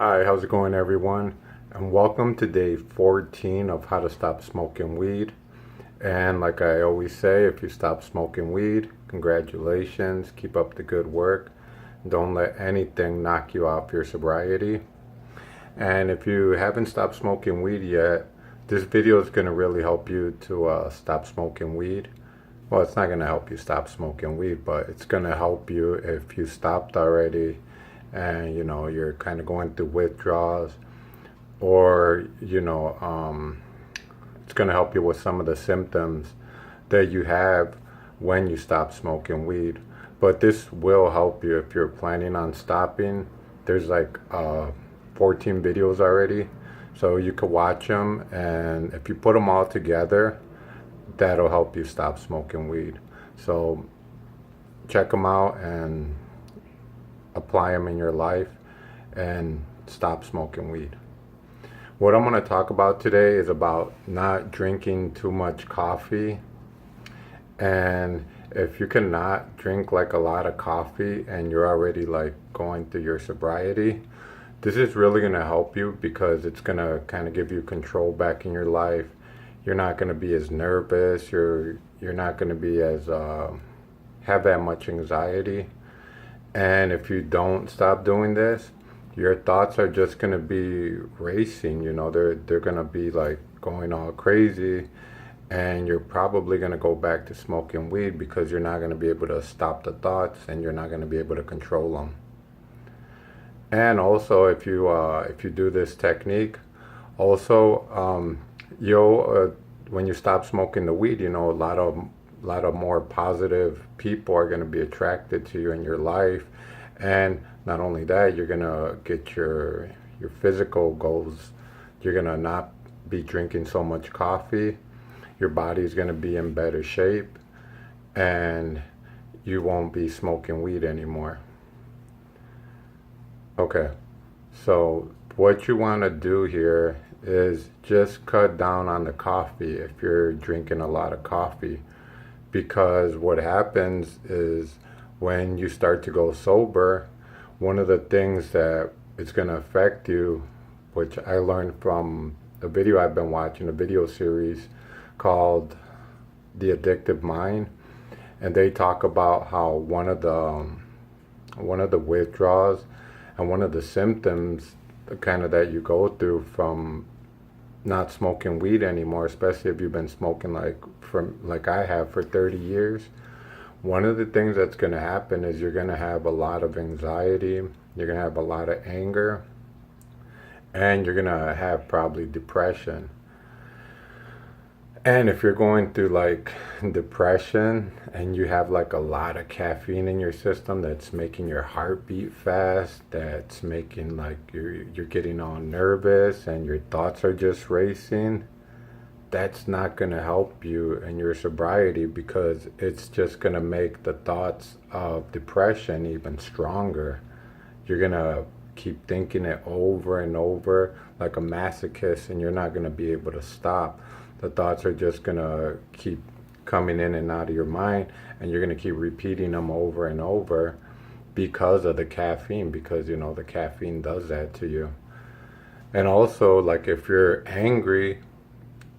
Hi, how's it going, everyone? And welcome to day 14 of how to stop smoking weed. And like I always say, if you stop smoking weed, congratulations, keep up the good work. Don't let anything knock you off your sobriety. And if you haven't stopped smoking weed yet, this video is going to really help you to stop smoking weed. Well, it's not going to help you stop smoking weed, but it's going to help you if you stopped already and you're kind of going through withdrawals, or it's going to help you with some of the symptoms that you have when you stop smoking weed. But this will help you if you're planning on stopping. There's like 14 videos already, so you could watch them, and if you put them all together, that'll help you stop smoking weed. So check them out and apply them in your life and stop smoking weed. What I'm going to talk about today is about not drinking too much coffee. And if you cannot drink like a lot of coffee and you're already like going through your sobriety, this is really going to help you because it's going to kind of give you control back in your life. You're not going to be as nervous. You're not going to be as have that much anxiety. And if you don't stop doing this, your thoughts are just going to be racing. They're going to be like going all crazy, and you're probably going to go back to smoking weed because you're not going to be able to stop the thoughts and you're not going to be able to control them. And also, if you do this technique, also when you stop smoking the weed, a lot of more positive people are going to be attracted to you in your life. And not only that, you're going to get your physical goals. You're going to not be drinking so much coffee. Your body is going to be in better shape, and you won't be smoking weed anymore. Okay, so what you want to do here is just cut down on the coffee if you're drinking a lot of coffee. Because what happens is when you start to go sober, one of the things that is going to affect you, which I learned from a video I've been watching, a video series called The Addictive Mind, and they talk about how one of the withdrawals and one of the symptoms kind of that you go through from not smoking weed anymore, especially if you've been smoking like I have for 30 years. One of the things that's going to happen is you're going to have a lot of anxiety, you're going to have a lot of anger, and you're going to have probably depression. And if you're going through like depression and you have like a lot of caffeine in your system that's making your heart beat fast, that's making like you're getting all nervous and your thoughts are just racing, that's not going to help you in your sobriety, because it's just going to make the thoughts of depression even stronger. You're going to keep thinking it over and over like a masochist, and you're not going to be able to stop. The thoughts are just going to keep coming in and out of your mind, and you're going to keep repeating them over and over because of the caffeine, because the caffeine does that to you. And also, like, if you're angry,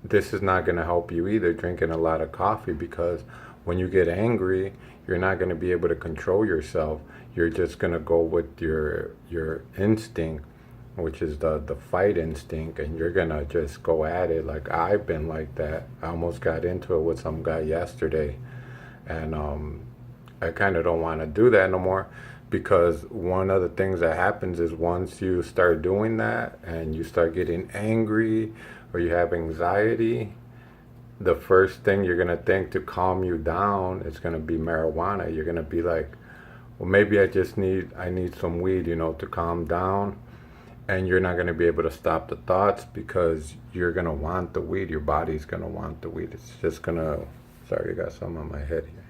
this is not going to help you either, drinking a lot of coffee, because when you get angry, you're not going to be able to control yourself. You're just going to go with your instinct, which is the fight instinct, and you're going to just go at it. Like, I've been like that. I almost got into it with some guy yesterday, and I kind of don't want to do that no more, because one of the things that happens is once you start doing that and you start getting angry or you have anxiety, the first thing you're going to think to calm you down is going to be marijuana. You're going to be like, well, maybe I need some weed, to calm down. And you're not going to be able to stop the thoughts because you're going to want the weed. Your body's going to want the weed. It's just going to, sorry, I got some on my head here.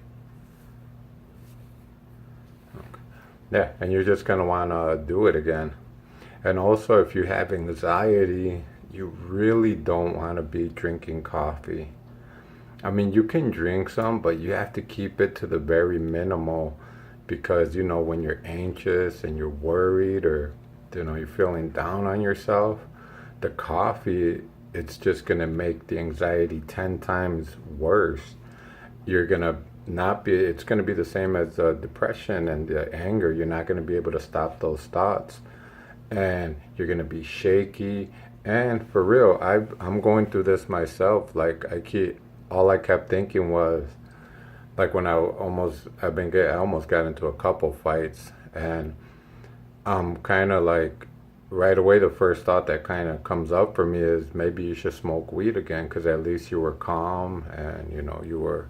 Okay. Yeah, and you're just going to want to do it again. And also, if you have anxiety, you really don't want to be drinking coffee. I mean, you can drink some, but you have to keep it to the very minimal, because when you're anxious and you're worried, or you're feeling down on yourself, the coffee, it's just going to make the anxiety 10 times worse. You're going to not be, it's going to be the same as the depression and the anger. You're not going to be able to stop those thoughts. And you're going to be shaky. And for real, I'm going through this myself. Like, all I kept thinking was, like when I almost got into a couple fights, and I'm kind of like, right away, the first thought that kind of comes up for me is maybe you should smoke weed again, because at least you were calm and you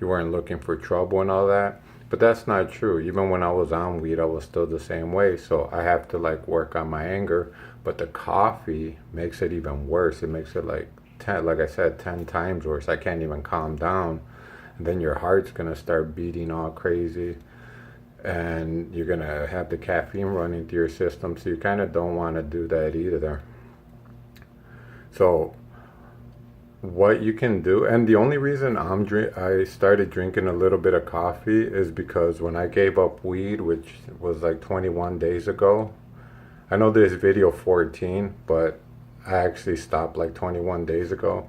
weren't looking for trouble and all that. But that's not true. Even when I was on weed, I was still the same way. So I have to like work on my anger. But the coffee makes it even worse. It makes it like 10, like I said, 10 times worse. I can't even calm down. And then your heart's gonna start beating all crazy, and you're gonna have the caffeine running through your system. So you kind of don't want to do that either. So what you can do, and the only reason I started drinking a little bit of coffee is because when I gave up weed, which was like 21 days ago. I know there's video 14, but I actually stopped like 21 days ago.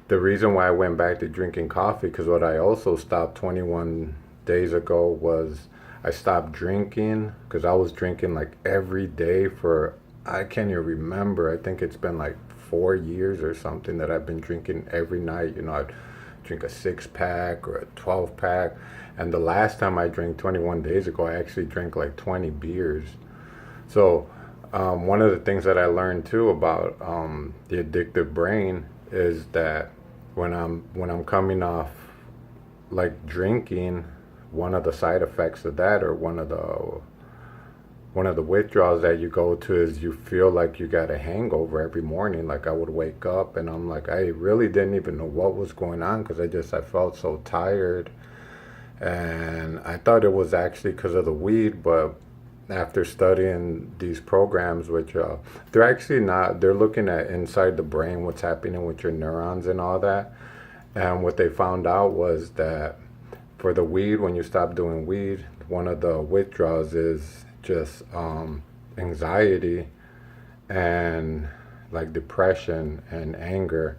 The reason why I went back to drinking coffee, because what I also stopped 21 days ago was I stopped drinking, because I was drinking like every day for, I can't even remember, I think it's been like 4 years or something that I've been drinking every night. I'd drink a 6-pack or a 12-pack. And the last time I drank 21 days ago, I actually drank like 20 beers. So one of the things that I learned too about the addictive brain is that when I'm coming off like drinking, one of the side effects of that, or one of the withdrawals that you go to, is you feel like you got a hangover every morning. Like I would wake up and I'm like, I really didn't even know what was going on, because I felt so tired. And I thought it was actually because of the weed, but after studying these programs, which they're actually not, they're looking at inside the brain, what's happening with your neurons and all that. And what they found out was that for the weed, when you stop doing weed, one of the withdrawals is just anxiety and like depression and anger.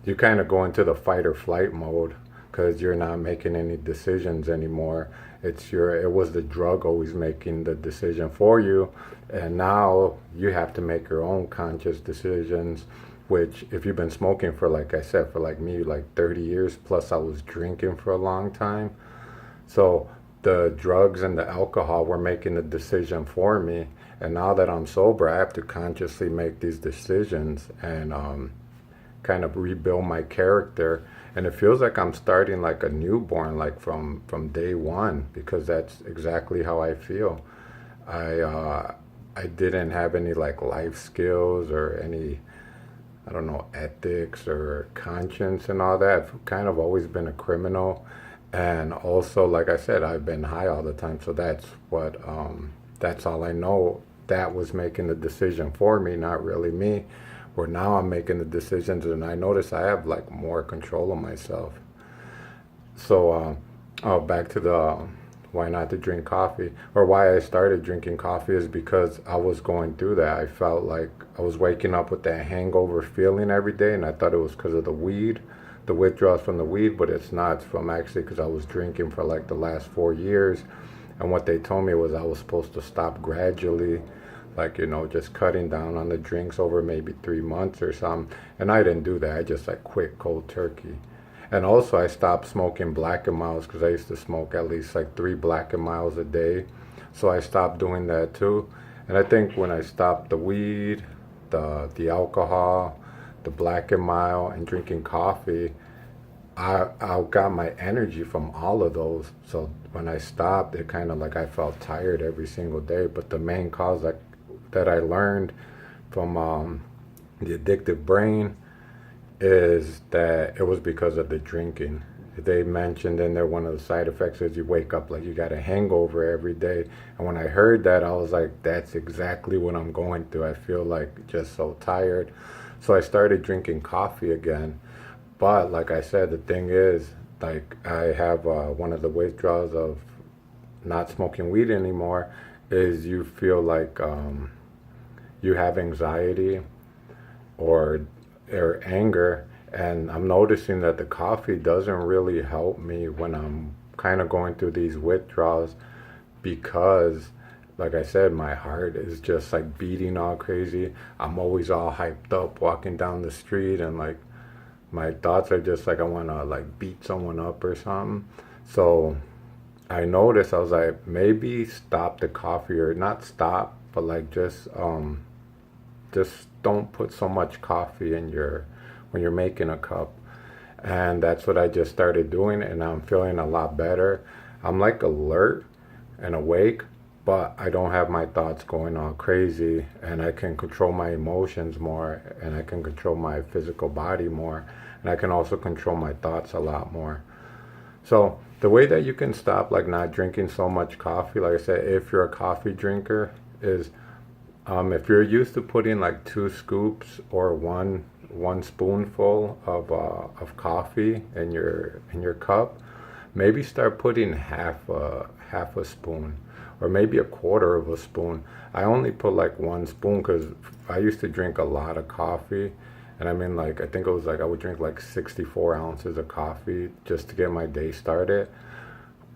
You kind of go into the fight or flight mode, because you're not making any decisions anymore. It was the drug always making the decision for you, and now you have to make your own conscious decisions. Which, if you've been smoking for, like I said, for like me, like 30 years, plus I was drinking for a long time. So the drugs and the alcohol were making the decision for me. And now that I'm sober, I have to consciously make these decisions and kind of rebuild my character. And it feels like I'm starting like a newborn, like from day one, because that's exactly how I feel. I didn't have any like life skills or any, I don't know, ethics or conscience and all that. I've kind of always been a criminal. And also, like I said, I've been high all the time. So that's all I know. That was making the decision for me, not really me. Where now I'm making the decisions, and I notice I have like more control of myself. So, back to the why not to drink coffee, or why I started drinking coffee, is because I was going through that. I felt like I was waking up with that hangover feeling every day, and I thought it was because of the weed, the withdrawals from the weed, but it's not. It's from actually because I was drinking for like the last 4 years, and what they told me was I was supposed to stop gradually, like, just cutting down on the drinks over maybe 3 months or something. And I didn't do that. I just like quit cold turkey. And also I stopped smoking Black and Milds, because I used to smoke at least like 3 Black and Milds a day. So I stopped doing that too. And I think when I stopped the weed, the alcohol, the Black and Mild, and drinking coffee, I got my energy from all of those. So when I stopped, it kind of like I felt tired every single day. But the main cause that I learned from the addictive brain is that it was because of the drinking. They mentioned in there one of the side effects is you wake up like you got a hangover every day. And when I heard that, I was like, that's exactly what I'm going through. I feel like just so tired. So I started drinking coffee again. But like I said, the thing is, like I have one of the withdrawals of not smoking weed anymore, is you feel like you have anxiety or anger, and I'm noticing that the coffee doesn't really help me when I'm kind of going through these withdrawals, because like I said, my heart is just like beating all crazy. I'm always all hyped up walking down the street, and like my thoughts are just like I want to like beat someone up or something. So I noticed, I was like, maybe stop the coffee, or not stop, but like just don't put so much coffee in your when you're making a cup. And that's what I just started doing, and I'm feeling a lot better. I'm like alert and awake, but I don't have my thoughts going all crazy, and I can control my emotions more, and I can control my physical body more, and I can also control my thoughts a lot more. So the way that you can stop like not drinking so much coffee, like I said, if you're a coffee drinker, is if you're used to putting like 2 scoops or one spoonful of coffee in your cup, maybe start putting half a spoon, or maybe a quarter of a spoon. I only put like 1 spoon because I used to drink a lot of coffee, and I mean, like, I think it was like I would drink like 64 ounces of coffee just to get my day started,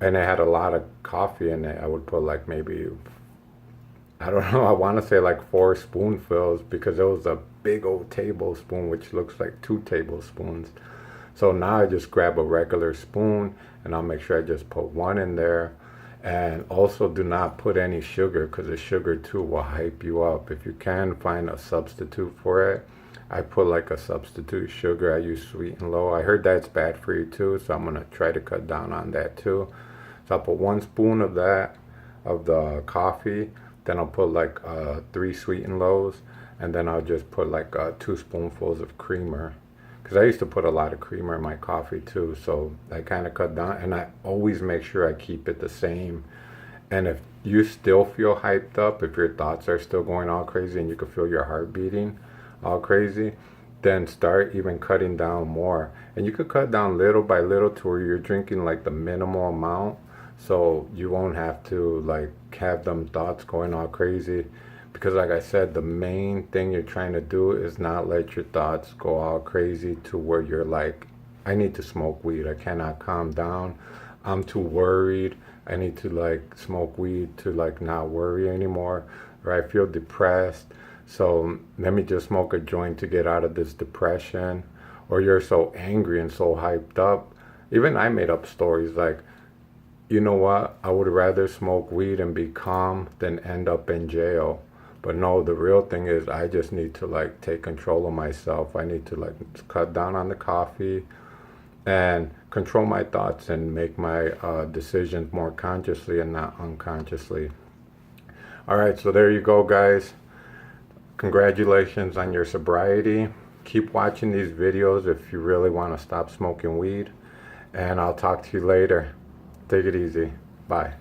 and it had a lot of coffee in it. I would put like maybe, I don't know, I want to say like 4 spoonfuls, because it was a big old tablespoon, which looks like 2 tablespoons. So now I just grab a regular spoon, and I'll make sure I just put one in there. And also do not put any sugar, because the sugar too will hype you up. If you can find a substitute for it, I put like a substitute sugar. I use Sweet and Low. I heard that's bad for you too, so I'm going to try to cut down on that too. So I'll put 1 spoon of that, of the coffee. Then I'll put like 3 Sweet and Lows, and then I'll just put like 2 spoonfuls of creamer, because I used to put a lot of creamer in my coffee too. So I kind of cut down, and I always make sure I keep it the same. And if you still feel hyped up, if your thoughts are still going all crazy and you can feel your heart beating all crazy, then start even cutting down more. And you could cut down little by little to where you're drinking like the minimal amount, so you won't have to like have them thoughts going all crazy. Because like I said, the main thing you're trying to do is not let your thoughts go all crazy to where you're like, I need to smoke weed, I cannot calm down, I'm too worried, I need to like smoke weed to like not worry anymore, or I feel depressed, so let me just smoke a joint to get out of this depression. Or you're so angry and so hyped up. Even I made up stories like, you know what, I would rather smoke weed and be calm than end up in jail. But no, the real thing is I just need to like take control of myself. I need to like cut down on the coffee and control my thoughts and make my decisions more consciously and not unconsciously. All right, so there you go, guys. Congratulations on your sobriety. Keep watching these videos if you really want to stop smoking weed. And I'll talk to you later. Take it easy. Bye.